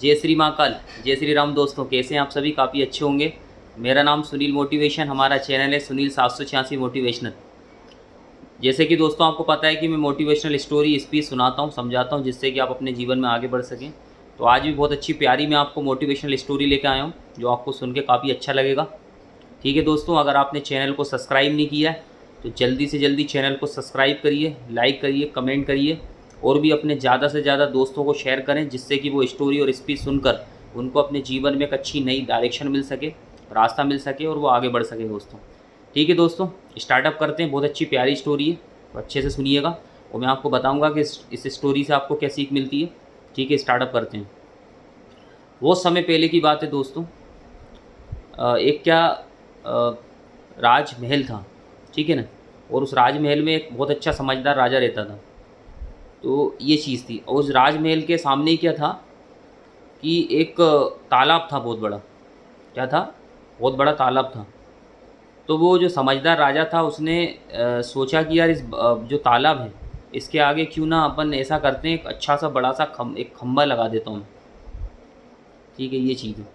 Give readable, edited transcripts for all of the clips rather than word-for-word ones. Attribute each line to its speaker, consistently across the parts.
Speaker 1: जय श्री महाकाल, जय श्री राम। दोस्तों कैसे हैं आप सभी? काफ़ी अच्छे होंगे। मेरा नाम सुनील मोटिवेशन, हमारा चैनल है सुनील 786 मोटिवेशनल। जैसे कि दोस्तों आपको पता है कि मैं मोटिवेशनल स्टोरी स्पीच सुनाता हूँ, समझाता हूँ, जिससे कि आप अपने जीवन में आगे बढ़ सकें। तो आज भी बहुत अच्छी प्यारी मैं आपको मोटिवेशनल स्टोरी लेकर आया हूँ, जो आपको सुन के काफ़ी अच्छा लगेगा। ठीक है दोस्तों, अगर आपने चैनल को सब्सक्राइब नहीं किया है तो जल्दी से जल्दी चैनल को सब्सक्राइब करिए, लाइक करिए, कमेंट करिए और भी अपने ज़्यादा से ज़्यादा दोस्तों को शेयर करें, जिससे कि वो स्टोरी और स्पीच सुनकर उनको अपने जीवन में एक अच्छी नई डायरेक्शन मिल सके, रास्ता मिल सके और वो आगे बढ़ सके दोस्तों। ठीक है दोस्तों, स्टार्टअप करते हैं। बहुत अच्छी प्यारी स्टोरी है, तो अच्छे से सुनिएगा और मैं आपको बताऊँगा कि इस स्टोरी से आपको क्या सीख मिलती है। ठीक है, स्टार्टअप करते हैं। बहुत समय पहले की बात है दोस्तों। एक क्या राजमहल था, ठीक है ना। और उस राजमहल में एक बहुत अच्छा समझदार राजा रहता था। तो ये चीज़ थी, और उस राजमहल के सामने ही क्या था कि एक तालाब था बहुत बड़ा। क्या था? बहुत बड़ा तालाब था। तो वो जो समझदार राजा था उसने सोचा कि यार जो तालाब है इसके आगे क्यों ना अपन ऐसा करते हैं, एक अच्छा सा बड़ा सा एक खम्भा लगा देता हूँ। ठीक है, ये चीज़ है।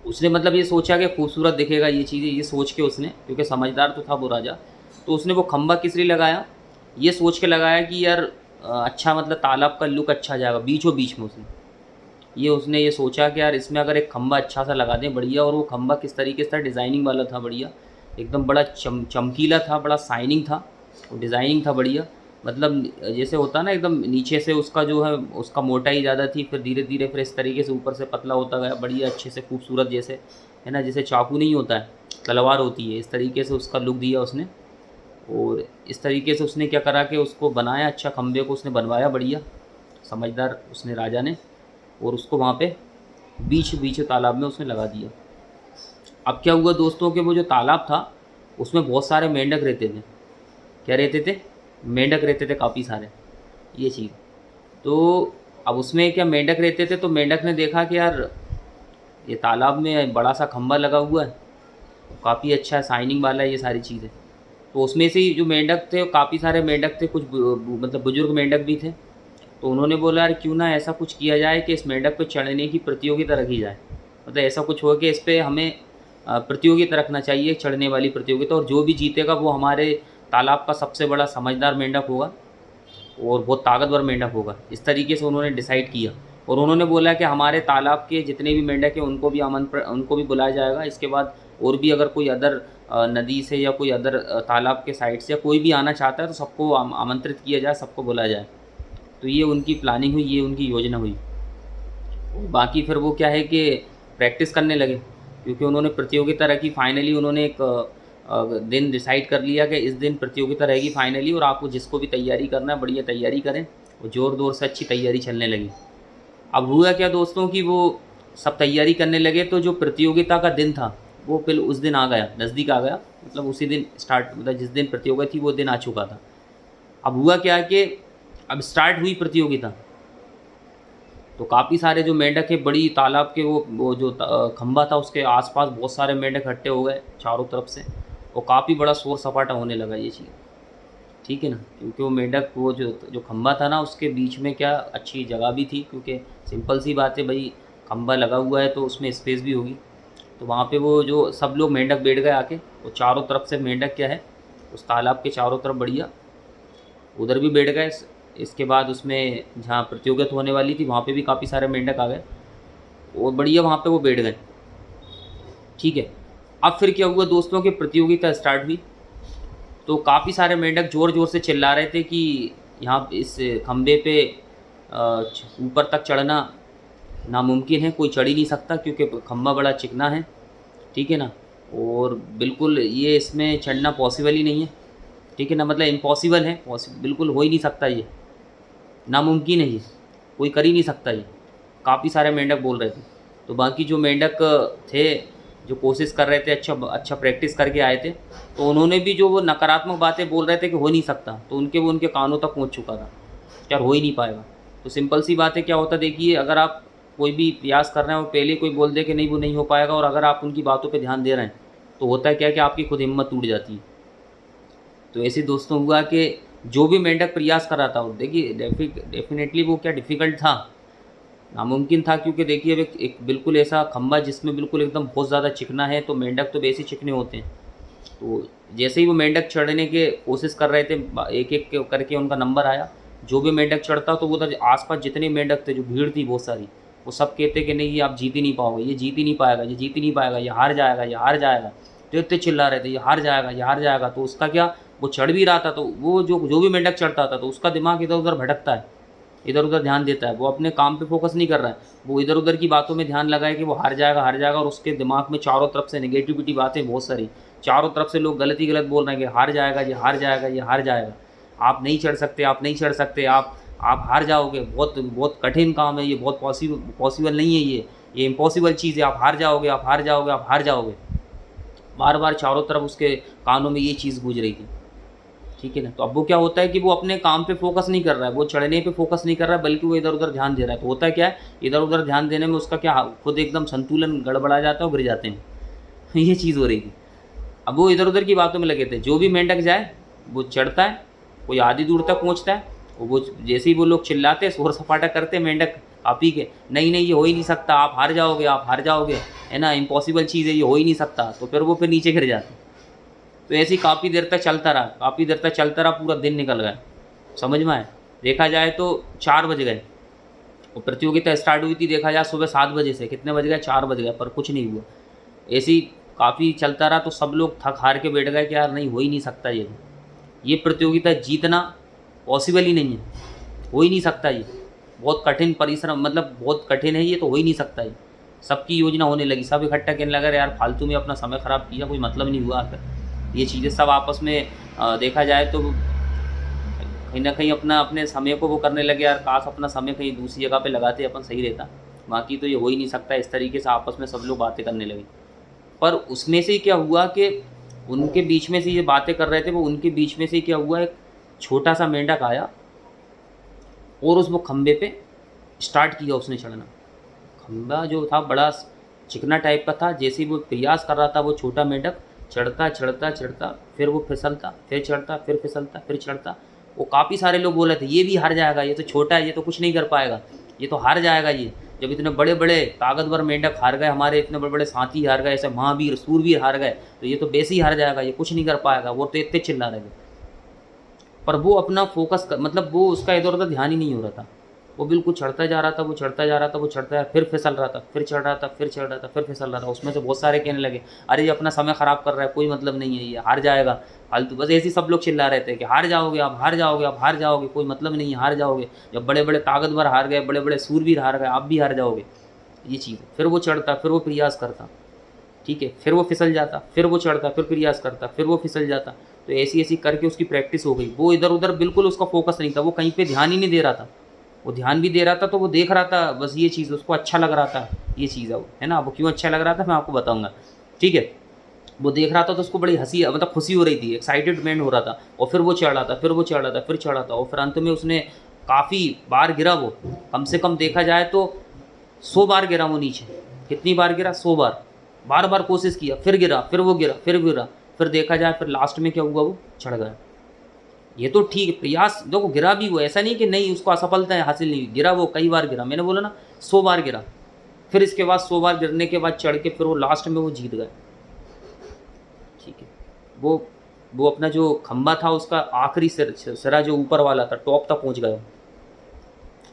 Speaker 1: उसने मतलब ये सोचा कि खूबसूरत दिखेगा ये चीज़ें, ये सोच के उसने, क्योंकि समझदार तो था वो राजा, तो उसने वो खंबा किस लिए लगाया, ये सोच के लगाया कि यार अच्छा मतलब तालाब का लुक अच्छा आ जाएगा बीचों बीच में। उसने ये सोचा कि यार इसमें अगर एक खंबा अच्छा सा लगा दें, बढ़िया। और वो खंबा किस तरीके से था, डिज़ाइनिंग वाला था, बढ़िया एकदम, बड़ा चमकीला था, बड़ा शाइनिंग था, और डिज़ाइनिंग था बढ़िया। मतलब जैसे होता ना एकदम, नीचे से उसका जो है उसका मोटाई ज़्यादा थी, फिर धीरे धीरे फिर इस तरीके से ऊपर से पतला होता गया, बढ़िया अच्छे से खूबसूरत, जैसे है ना, जैसे चाकू नहीं होता है, तलवार होती है, इस तरीके से उसका लुक दिया उसने। और इस तरीके से उसने क्या करा कि उसको बनाया, अच्छा खंबे को उसने बनवाया बढ़िया, समझदार उसने राजा ने। और उसको वहाँ पे बीच बीच तालाब में उसने लगा दिया। अब क्या हुआ दोस्तों कि वो जो तालाब था उसमें बहुत सारे मेंढक रहते थे। क्या रहते थे? मेंढक रहते थे काफ़ी सारे, ये चीज़। तो अब उसमें क्या मेंढक रहते थे, तो मेंढक ने देखा कि यार ये तालाब में बड़ा सा खंभा लगा हुआ है, काफ़ी अच्छा है, शाइनिंग वाला है, ये सारी चीज़ें। तो उसमें से ही जो मेंढक थे, काफ़ी सारे मेंढक थे, कुछ मतलब बुजुर्ग मेंढक भी थे। तो उन्होंने बोला यार क्यों ना ऐसा कुछ किया जाए कि इस मेंढक पे चढ़ने की प्रतियोगिता रखी जाए। मतलब ऐसा कुछ हो कि इस पे हमें प्रतियोगिता रखना चाहिए, चढ़ने वाली प्रतियोगिता, और जो भी जीतेगा वो हमारे तालाब का सबसे बड़ा समझदार मेंढक होगा और बहुत ताकतवर मेंढक होगा। इस तरीके से उन्होंने डिसाइड किया। और उन्होंने बोला कि हमारे तालाब के जितने भी मेंढक हैं उनको भी बुलाया जाएगा। इसके बाद और भी अगर कोई अदर नदी से या कोई अदर तालाब के साइड से या कोई भी आना चाहता है तो सबको आमंत्रित किया जाए, सबको बुलाया जाए। तो ये उनकी प्लानिंग हुई, ये उनकी योजना हुई। बाकी फिर वो क्या है कि प्रैक्टिस करने लगे, क्योंकि उन्होंने प्रतियोगिता रखी। फाइनली उन्होंने एक दिन डिसाइड कर लिया कि इस दिन प्रतियोगिता रहेगी फाइनली, और आपको जिसको भी तैयारी करना है बढ़िया तैयारी करें। और ज़ोर ज़ोर से अच्छी तैयारी चलने लगी। अब हुआ क्या दोस्तों कि वो सब तैयारी करने लगे, तो जो प्रतियोगिता का दिन था वो फिर उस दिन आ गया, नज़दीक आ गया। मतलब उसी दिन स्टार्ट, मतलब जिस दिन प्रतियोगिता थी वो दिन आ चुका था। अब हुआ क्या कि अब स्टार्ट हुई प्रतियोगिता। तो काफ़ी सारे जो मेंढक है, बड़ी तालाब के वो जो खंभा था उसके आसपास बहुत सारे मेंढक इकट्ठे हो गए चारों तरफ से, और काफ़ी बड़ा शोर सपाटा होने लगा ये चीज़। ठीक है ना, क्योंकि वो मेंढक, वो जो खंभा था ना उसके बीच में क्या अच्छी जगह भी थी, क्योंकि सिंपल सी बात है भाई, खंभा लगा हुआ है तो उसमें स्पेस भी होगी। तो वहाँ पे वो जो सब लोग मेंढक बैठ गए आके, वो चारों तरफ से मेंढक क्या है उस तालाब के चारों तरफ बढ़िया उधर भी बैठ गए। इसके बाद उसमें जहाँ प्रतियोगिता होने वाली थी वहाँ पे भी काफ़ी सारे मेंढक आ गए और बढ़िया वहाँ पे वो बैठ गए। ठीक है। अब फिर क्या हुआ दोस्तों कि प्रतियोगिता स्टार्ट हुई। तो काफ़ी सारे मेंढक ज़ोर ज़ोर से चिल्ला रहे थे कि यहाँ इस खंबे पे ऊपर तक चढ़ना नामुमकिन है, कोई चढ़ ही नहीं सकता, क्योंकि खंबा बड़ा चिकना है। ठीक है ना, और बिल्कुल ये इसमें चढ़ना पॉसिबल ही नहीं है। ठीक है ना, मतलब इम्पॉसिबल है, बिल्कुल हो ही नहीं सकता, ये नामुमकिन है, ये कोई कर ही नहीं सकता ये। काफ़ी सारे मेंढक बोल रहे थे। तो बाकी जो मेंढक थे जो कोशिश कर रहे थे, अच्छा अच्छा प्रैक्टिस करके आए थे, तो उन्होंने भी जो वो नकारात्मक बातें बोल रहे थे कि हो नहीं सकता, तो वो उनके कानों तक पहुंच चुका था, यार हो ही नहीं पाएगा। तो सिंपल सी बात है, क्या होता देखिए, अगर आप कोई भी प्रयास कर रहे हैं और पहले कोई बोल दे कि नहीं वो नहीं हो पाएगा, और अगर आप उनकी बातों पर ध्यान दे रहे हैं, तो होता है क्या कि आपकी खुद हिम्मत टूट जाती है। तो ऐसे दोस्तों हुआ कि जो भी मेंढक प्रयास कर रहा था, वो देखिए डेफिनेटली वो क्या डिफ़िकल्ट था, नामुमकिन था, क्योंकि देखिए अब एक बिल्कुल ऐसा खंभा जिसमें बिल्कुल एकदम बहुत ज़्यादा चिकना है, तो मेंढक तो वैसे ही चिकने होते हैं। तो जैसे ही वो मेंढक चढ़ने के कोशिश कर रहे थे, एक एक करके उनका नंबर आया, जो भी मेंढक चढ़ता तो वो उधर आसपास जितने मेंढक थे, जो भीड़ थी बहुत सारी, वो सब कहते कि नहीं, ये आप जीत ही नहीं पाओगे, ये जीत ही नहीं पाएगा, ये जीत ही नहीं पाएगा, ये हार जाएगा, ये हार जाएगा। तो इतने चिल्ला रहे थे, ये हार जाएगा, ये हार जाएगा। तो उसका क्या, वो चढ़ भी रहा था, तो वो जो भी मेंढक चढ़ता था तो उसका दिमाग इधर उधर भटकता है, इधर उधर ध्यान देता है, वो अपने काम पे फोकस नहीं कर रहा है, वो इधर उधर की बातों में ध्यान लगाए कि वो हार जाएगा, और उसके दिमाग में चारों तरफ से नेगेटिविटी बातें बहुत सारी, चारों तरफ से लोग गलत ही गलत बोल रहे हैं कि हार जाएगा, ये हार जाएगा, ये हार जाएगा, आप नहीं चढ़ सकते, आप नहीं चढ़ सकते, आप हार जाओगे, बहुत बहुत कठिन काम है ये, बहुत पॉसिबल नहीं है ये इम्पॉसिबल चीज़ है, आप हार जाओगे, आप हार जाओगे, आप हार जाओगे। बार बार चारों तरफ उसके कानों में ये चीज़ गूंज रही थी। ठीक है ना। तो अब वो क्या होता है कि वो अपने काम पे फोकस नहीं कर रहा है, वो चढ़ने पे फोकस नहीं कर रहा है, बल्कि वो इधर उधर ध्यान दे रहा है। तो होता है क्या है, इधर उधर ध्यान देने में उसका क्या, खुद एकदम संतुलन गड़बड़ा जाता है और गिर जाते हैं। ये चीज़ हो रही थी। अब वो इधर उधर की बातों में लगे थे, जो भी मेंढक जाए वो चढ़ता है, कोई आधी दूर तक पहुँचता है, वो जैसे ही वो लोग चिल्लाते, शोर सपाटा करते, मेंढक आपी के, नहीं नहीं ये हो ही नहीं सकता, आप हार जाओगे, आप हार जाओगे, है ना, इम्पॉसिबल चीज़ है, ये हो ही नहीं सकता। तो फिर वो फिर नीचे गिर जाते। तो ऐसे ही काफ़ी देर तक चलता रहा, काफ़ी देर तक चलता रहा, पूरा दिन निकल गया। समझ में आए, देखा जाए तो 4 बज गए, और प्रतियोगिता स्टार्ट हुई थी देखा जाए सुबह 7 बजे से, कितने बज गए, 4 बज गए, पर कुछ नहीं हुआ। ऐसे ही काफ़ी चलता रहा, तो सब लोग थक हार के बैठ गए कि यार नहीं, हो ही नहीं सकता ये प्रतियोगिता जीतना पॉसिबल ही नहीं है, हो ही नहीं सकता ये, बहुत कठिन परिश्रम, मतलब बहुत कठिन है ये, तो हो ही नहीं सकता ये। सबकी योजना होने लगी, सब इकट्ठा कहने लगा यार फालतू में अपना समय ख़राब किया, कोई मतलब नहीं हुआ आकर। ये चीज़ें सब आपस में देखा जाए तो कहीं ना कहीं अपने समय को वो करने लगे, यार काश अपना समय कहीं दूसरी जगह पे लगाते अपन सही रहता, बाकी तो ये हो ही नहीं सकता। इस तरीके से आपस में सब लोग बातें करने लगे। पर उसमें से क्या हुआ कि उनके बीच में से ये बातें कर रहे थे, वो उनके बीच में से क्या हुआ, एक छोटा सा मेंढक आया और उस वो खंबे पे स्टार्ट किया उसने चढ़ना। खंबा जो था बड़ा चिकना टाइप का था, जैसे ही वो प्रयास कर रहा था वो छोटा मेंढक, चढ़ता चढ़ता चढ़ता, फिर वो फिसलता, फिर चढ़ता, फिर फिसलता, फिर चढ़ता। वो काफ़ी सारे लोग बोल रहे थे ये भी हार जाएगा, ये तो छोटा है, ये तो कुछ नहीं कर पाएगा, ये तो हार जाएगा ये। जब इतने बड़े बड़े ताकतवर मेंढक हार गए, हमारे इतने बड़े बड़े साथी हार गए, ऐसे महावीर सूरवीर हार गए, तो ये तो वैसे ही हार जाएगा, ये कुछ नहीं कर पाएगा। वो तो इतने चिल्ला रहे थे, पर वो अपना फोकस मतलब वो उसका इधर उधर ध्यान ही नहीं हो रहा था। वो बिल्कुल चढ़ता जा रहा था, वो चढ़ता जा रहा था, वो चढ़ता जा, फिर फिसल रहा था, फिर चढ़ रहा था, फिर चढ़ रहा था, फिर फिसल रहा था। उसमें से बहुत सारे कहने लगे अरे ये अपना समय ख़राब कर रहा है, कोई मतलब नहीं है, ये हार जाएगा फालतू। बस ऐसे ही सब लोग चिल्ला रहे थे कि हार जाओगे, आप हार जाओगे, आप हार जाओगे, कोई मतलब नहीं है, हार जाओगे। जब बड़े बड़े ताकतवर हार गए, बड़े बड़े सूरवीर हार गए, आप भी हार जाओगे, ये चीज़। फिर वो चढ़ता, फिर वो प्रयास करता, ठीक है, फिर वो फिसल जाता, फिर वो चढ़ता, फिर प्रयास करता, फिर वो फिसल जाता। तो ऐसी ऐसी करके उसकी प्रैक्टिस हो गई। वो इधर उधर बिल्कुल उसका फोकस नहीं था, वो कहीं पे ध्यान ही नहीं दे रहा था। वो ध्यान भी दे रहा था तो वो देख रहा था बस, ये चीज़ उसको अच्छा लग रहा था, ये चीज़ है ना। वो क्यों अच्छा लग रहा था मैं आपको बताऊँगा, ठीक है। वो देख रहा था तो उसको बड़ी हंसी, मतलब खुशी हो रही थी, एक्साइटेडमेंट हो रहा था। और फिर वो चढ़ रहा था, फिर वो चढ़ रहा था, फिर चढ़ रहा था, और फिर अंत में उसने काफ़ी बार गिरा। वो कम से कम देखा जाए तो 100 बार गिरा वो नीचे। कितनी बार गिरा, 100 बार। बार बार कोशिश किया, फिर गिरा, फिर वो गिरा, फिर गिरा, फिर देखा जाए फिर लास्ट में क्या हुआ, वो चढ़ गया। ये तो ठीक है, प्रयास देखो, गिरा भी वो, ऐसा नहीं कि नहीं उसको असफलता है हासिल नहीं हुई, गिरा वो कई बार गिरा, मैंने बोला ना 100 बार गिरा। फिर इसके बाद 100 बार गिरने के बाद चढ़ के फिर वो लास्ट में वो जीत गए, ठीक है। वो अपना जो खंबा था उसका आखिरी सिरा जो ऊपर वाला था, टॉप तक पहुंच गया,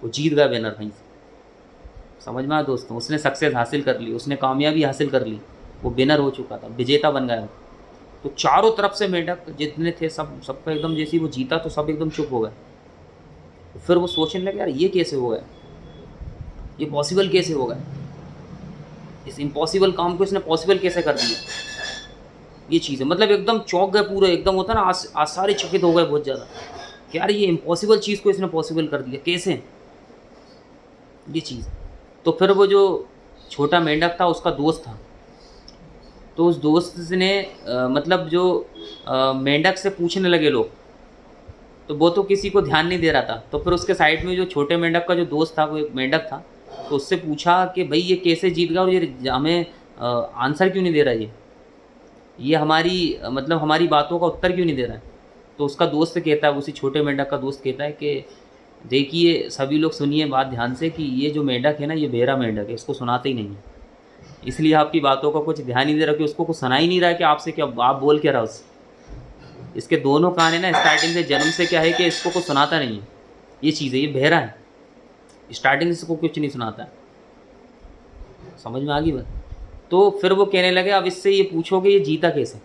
Speaker 1: वो जीत गया बैनर वहीं से। समझ में आया दोस्तों, उसने सक्सेस हासिल कर ली, उसने कामयाबी हासिल कर ली, वो विनर हो चुका था, विजेता बन गया। तो चारों तरफ से मेंढक जितने थे सबका एकदम, जैसे ही वो जीता तो सब एकदम चुप हो गए। तो फिर वो सोचने लगे यार ये कैसे हो गया, ये पॉसिबल कैसे हो गया, इस इम्पॉसिबल काम को इसने पॉसिबल कैसे कर दिया। ये चीज़ है, मतलब एकदम चौंक गए पूरे, एकदम होता ना सारे चकित हो गए बहुत ज़्यादा कि यार ये इम्पॉसिबल चीज़ को इसने पॉसिबल कर दिया कैसे, ये चीज़। तो फिर वो जो छोटा मेंढक था उसका दोस्त था, तो उस दोस्त ने मतलब जो मेंढक से पूछने लगे लोग, तो वो तो किसी को ध्यान नहीं दे रहा था। तो फिर उसके साइड में जो छोटे मेंढक का जो दोस्त था, वो एक मेंढक था, तो उससे पूछा कि भाई ये कैसे जीत गया और ये हमें आंसर क्यों नहीं दे रहा, ये हमारी मतलब हमारी बातों का उत्तर क्यों नहीं दे रहा है। तो उसका दोस्त कहता है, उसी छोटे मेंढक का दोस्त कहता है कि देखिए सभी लोग सुनिए बात ध्यान से कि ये जो मेंढक है ना, ये बहरा मेंढक है, इसको सुनाते ही नहीं है। इसलिए आपकी बातों का कुछ ध्यान ही नहीं रहा कि उसको कुछ सुना ही नहीं रहा है कि आपसे क्या आप बोल क्या रहा हो उससे। इसके दोनों कान है ना, स्टार्टिंग से जन्म से क्या है कि इसको कुछ सुनाता नहीं है। ये चीज़ है, ये बहरा है, स्टार्टिंग से इसको कुछ नहीं सुनाता है। समझ में आ गई बात? तो फिर वो कहने लगे अब इससे ये पूछोगे ये जीता कैसे।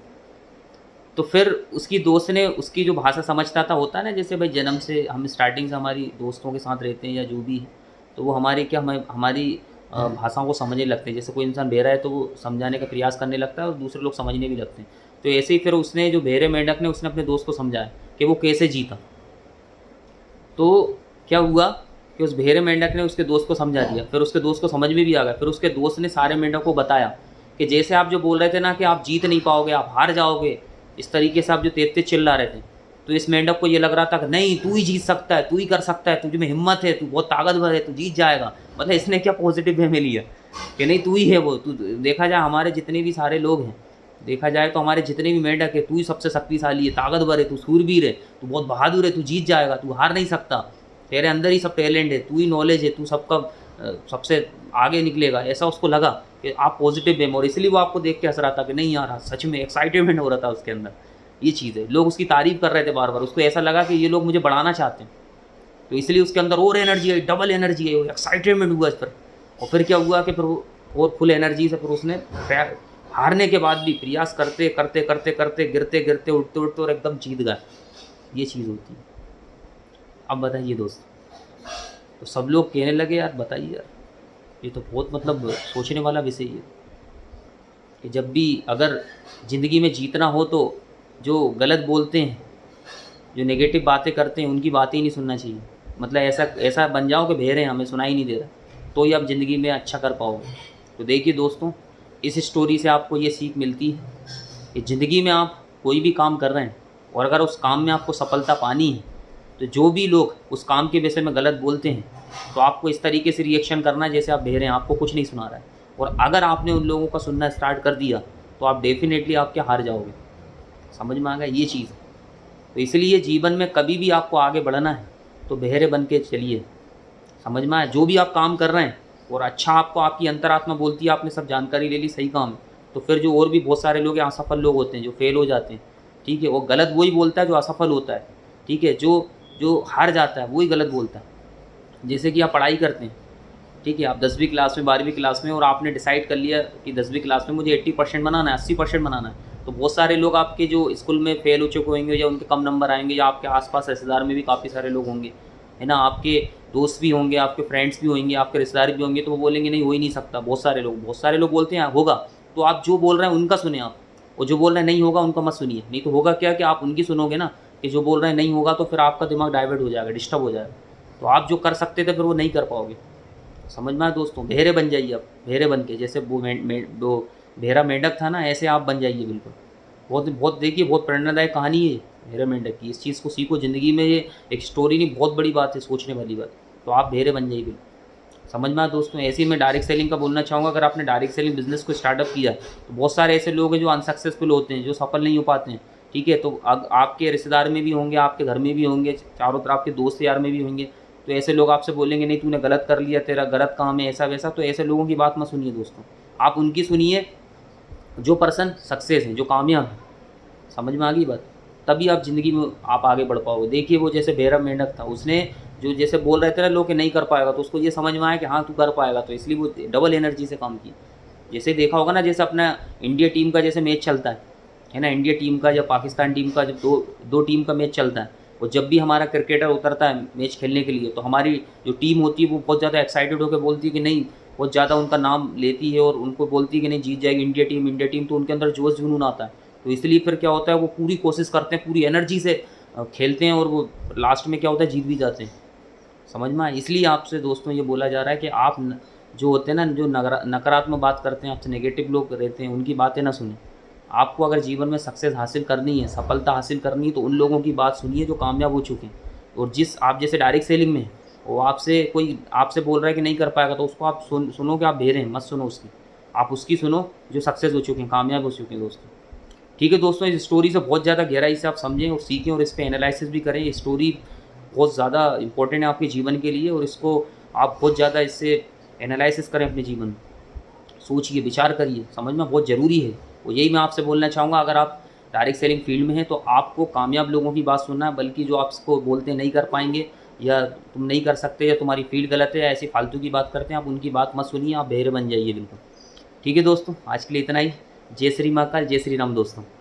Speaker 1: तो फिर उसकी दोस्त ने उसकी जो भाषा समझता था, होता है ना जैसे भाई जन्म से हम स्टार्टिंग से हमारी दोस्तों के साथ रहते हैं या जो भी है, तो वो हमारी क्या हमारी भाषाओं को समझने लगते हैं। जैसे कोई इंसान बहरा है तो वो समझाने का प्रयास करने लगता है और दूसरे लोग समझने भी लगते हैं। तो ऐसे ही फिर उसने जो बहरे मेंढक ने उसने अपने दोस्त को समझाया कि वो कैसे जीता। तो क्या हुआ कि उस बहरे मेंढक ने उसके दोस्त को समझा दिया, फिर उसके दोस्त को समझ में भी आ गया। फिर उसके दोस्त ने सारे मेंढक को बताया कि जैसे आप जो बोल रहे थे ना कि आप जीत नहीं पाओगे, आप हार जाओगे, इस तरीके से आप जो तेज तेज चिल्ला रहे थे, तो इस मेंढक को ये लग रहा था कि नहीं तू ही जीत सकता है, तू ही कर सकता है, तुझ में हिम्मत है, तू बहुत ताकतवर है, तू जीत जाएगा। मतलब इसने क्या पॉजिटिव वे में लिया कि नहीं तू ही है वो, तू देखा जाए हमारे जितने भी सारे लोग हैं, देखा जाए तो हमारे जितने भी मेंढक है, तू ही सबसे शक्तिशाली है, ताकतवर है, तू सूरवीर है, तू बहुत बहादुर है, तू जीत जाएगा, तू हार नहीं सकता, तेरे अंदर ही सब टैलेंट है, तू ही नॉलेज है, तू सबका सबसे आगे निकलेगा। ऐसा उसको लगा कि आप पॉजिटिव वे में, और इसलिए वो आपको देख के हंस रहा था कि नहीं यार सच में एक्साइटमेंट हो रहा था उसके अंदर। ये चीज़ है, लोग उसकी तारीफ़ कर रहे थे बार बार, उसको ऐसा लगा कि ये लोग मुझे बढ़ाना चाहते हैं, तो इसलिए उसके अंदर और एनर्जी आई, डबल एनर्जी आई, एक्साइटमेंट हुआ इस पर। और फिर क्या हुआ कि फिर वो और फुल एनर्जी से फिर उसने हारने के बाद भी प्रयास करते करते करते करते गिरते गिरते उठते उठते और एकदम जीत गया। ये चीज़ होती है। अब बताइए दोस्त, तो सब लोग कहने लगे यार बताइए यार, ये तो बहुत मतलब सोचने वाला विषय है कि जब भी अगर ज़िंदगी में जीतना हो तो जो गलत बोलते हैं, जो नेगेटिव बातें करते हैं, उनकी बातें ही नहीं सुनना चाहिए। मतलब ऐसा ऐसा बन जाओ कि बहरे हैं, हमें सुनाई नहीं दे रहा, तो ही आप ज़िंदगी में अच्छा कर पाओगे। तो देखिए दोस्तों, इस स्टोरी से आपको ये सीख मिलती है कि ज़िंदगी में आप कोई भी काम कर रहे हैं और अगर उस काम में आपको सफलता पानी है, तो जो भी लोग उस काम के विषय में गलत बोलते हैं, तो आपको इस तरीके से रिएक्शन करना है जैसे आप बहरे हैं, आपको कुछ नहीं सुना रहा है। और अगर आपने उन लोगों का सुनना स्टार्ट कर दिया तो आप डेफिनेटली आप क्या हार जाओगे। समझ में आ गया ये चीज़। तो इसलिए जीवन में कभी भी आपको आगे बढ़ना है तो बहरे बन के चलिए। समझ में आया? जो भी आप काम कर रहे हैं और अच्छा आपको आपकी अंतरात्मा बोलती है, आपने सब जानकारी ले ली, सही काम है, तो फिर जो और भी बहुत सारे लोग असफल लोग होते हैं जो फेल हो जाते हैं, ठीक है, वो गलत वही बोलता है जो असफल होता है, ठीक है, जो जो हार जाता है वही गलत बोलता है। जैसे कि आप पढ़ाई करते हैं, ठीक है, आप 10वीं क्लास में 12वीं क्लास में और आपने डिसाइड कर लिया कि 10वीं क्लास में मुझे 80% बनाना है, 80% बनाना है, तो बहुत सारे लोग आपके जो स्कूल में फेल हो चुके होंगे या उनके कम नंबर आएंगे, या आपके आसपास रिश्तेदार में भी काफ़ी सारे लोग होंगे, है ना, आपके दोस्त भी होंगे, आपके फ्रेंड्स भी होंगे, आपके रिश्तेदार भी होंगे, तो वो बोलेंगे नहीं हो ही नहीं सकता। बहुत सारे लोग बोलते हैं होगा, तो आप जो बोल रहे हैं उनका सुने आप, और जो बोल रहे हैं नहीं होगा उनका मत सुनिए। नहीं तो होगा क्या कि आप उनकी सुनोगे ना, कि जो बोल रहे हैं नहीं होगा, तो फिर आपका दिमाग डाइवर्ट हो जाएगा, डिस्टर्ब हो जाएगा, तो आप जो कर सकते थे फिर वो नहीं कर पाओगे। समझ में आया दोस्तों? बहरे बन जाइए आप, बहरे बन के, जैसे वो वो बहरा मेंढक था ना, ऐसे आप बन जाइए बिल्कुल। बहुत बहुत देखिए, बहुत प्रेरणादायक कहानी है बहरे मेंढक की, इस चीज़ को सीखो ज़िंदगी में। ये एक स्टोरी नहीं, बहुत बड़ी बात है, सोचने वाली बात। तो आप बहरे बन जाइए बिल्कुल। समझ में आया दोस्तों? ऐसे ही मैं डायरेक्ट सेलिंग का बोलना चाहूँगा, अगर आपने डायरेक्ट सेलिंग बिजनेस को स्टार्टअप किया तो बहुत सारे ऐसे लोग हैं जो अनसक्सेसफुल होते हैं, जो सफल नहीं हो पाते हैं, ठीक है, तो आपके रिश्तेदार में भी होंगे, आपके घर में भी होंगे, चारों तरफ आपके दोस्त यार में भी होंगे, तो ऐसे लोग आपसे बोलेंगे नहीं तूने गलत कर लिया, तेरा गलत काम है, ऐसा वैसा। तो ऐसे लोगों की बात मत सुनिए दोस्तों, आप उनकी सुनिए जो पर्सन सक्सेस हैं, जो कामयाब हैं। समझ में आ गई बात? तभी आप ज़िंदगी में आप आगे बढ़ पाओगे। देखिए वो जैसे बहरा मेंढक था, उसने जो जैसे बोल रहे थे ना लोग कि नहीं कर पाएगा, तो उसको ये समझ में आया कि हाँ तू कर पाएगा, तो इसलिए वो डबल एनर्जी से काम किया। जैसे देखा होगा ना, जैसे अपना इंडिया टीम का जैसे मैच चलता है ना, इंडिया टीम का या पाकिस्तान टीम का, जब दो टीम का मैच चलता है, और जब भी हमारा क्रिकेटर उतरता है मैच खेलने के लिए, तो हमारी जो टीम होती है वो बहुत ज़्यादा एक्साइटेड होकर बोलती है कि नहीं, बहुत ज़्यादा उनका नाम लेती है और उनको बोलती है कि नहीं जीत जाएगी इंडिया टीम, इंडिया टीम। तो उनके अंदर जोश जुनून आता है, तो इसलिए फिर क्या होता है, वो पूरी कोशिश करते हैं, पूरी एनर्जी से खेलते हैं, और वो लास्ट में क्या होता है, जीत भी जाते हैं। समझ में आया? इसलिए आपसे दोस्तों ये बोला जा रहा है कि आप जो होते हैं ना, जो नकारात्मक बात करते हैं, आपसे नेगेटिव लोग रहते हैं, उनकी बातें ना सुनें। आपको अगर जीवन में सक्सेस हासिल करनी है, सफलता हासिल करनी है, तो उन लोगों की बात सुनिए जो कामयाब हो चुके हैं। और जिस आप जैसे डायरेक्ट सेलिंग में वो आपसे कोई आपसे बोल रहा है कि नहीं कर पाएगा, तो उसको आप सुनो कि आप बहरे हैं, मत सुनो उसकी, आप उसकी सुनो जो सक्सेस हो चुके हैं, कामयाब हो चुके हैं दोस्तों। ठीक है दोस्तों, इस स्टोरी से बहुत ज़्यादा गहराई से आप समझें और सीखें और इस पर एनालिसिस भी करें। ये स्टोरी बहुत ज़्यादा इम्पोर्टेंट है आपके जीवन के लिए, और इसको आप बहुत ज़्यादा इससे एनालिसिस करें अपने जीवन में, सोचिए, विचार करिए, समझना बहुत ज़रूरी है। और यही मैं आपसे बोलना चाहूँगा, अगर आप डायरेक्ट सेलिंग फील्ड में हैं तो आपको कामयाब लोगों की बात सुनना है, बल्कि जो आपको बोलते हैं नहीं कर पाएंगे या तुम नहीं कर सकते या तुम्हारी फील्ड गलत है, ऐसी फालतू की बात करते हैं, आप उनकी बात मत सुनिए, आप बहरे बन जाइए बिल्कुल। ठीक है दोस्तों, आज के लिए इतना ही। जय श्री महाकाल, जय श्री राम दोस्तों।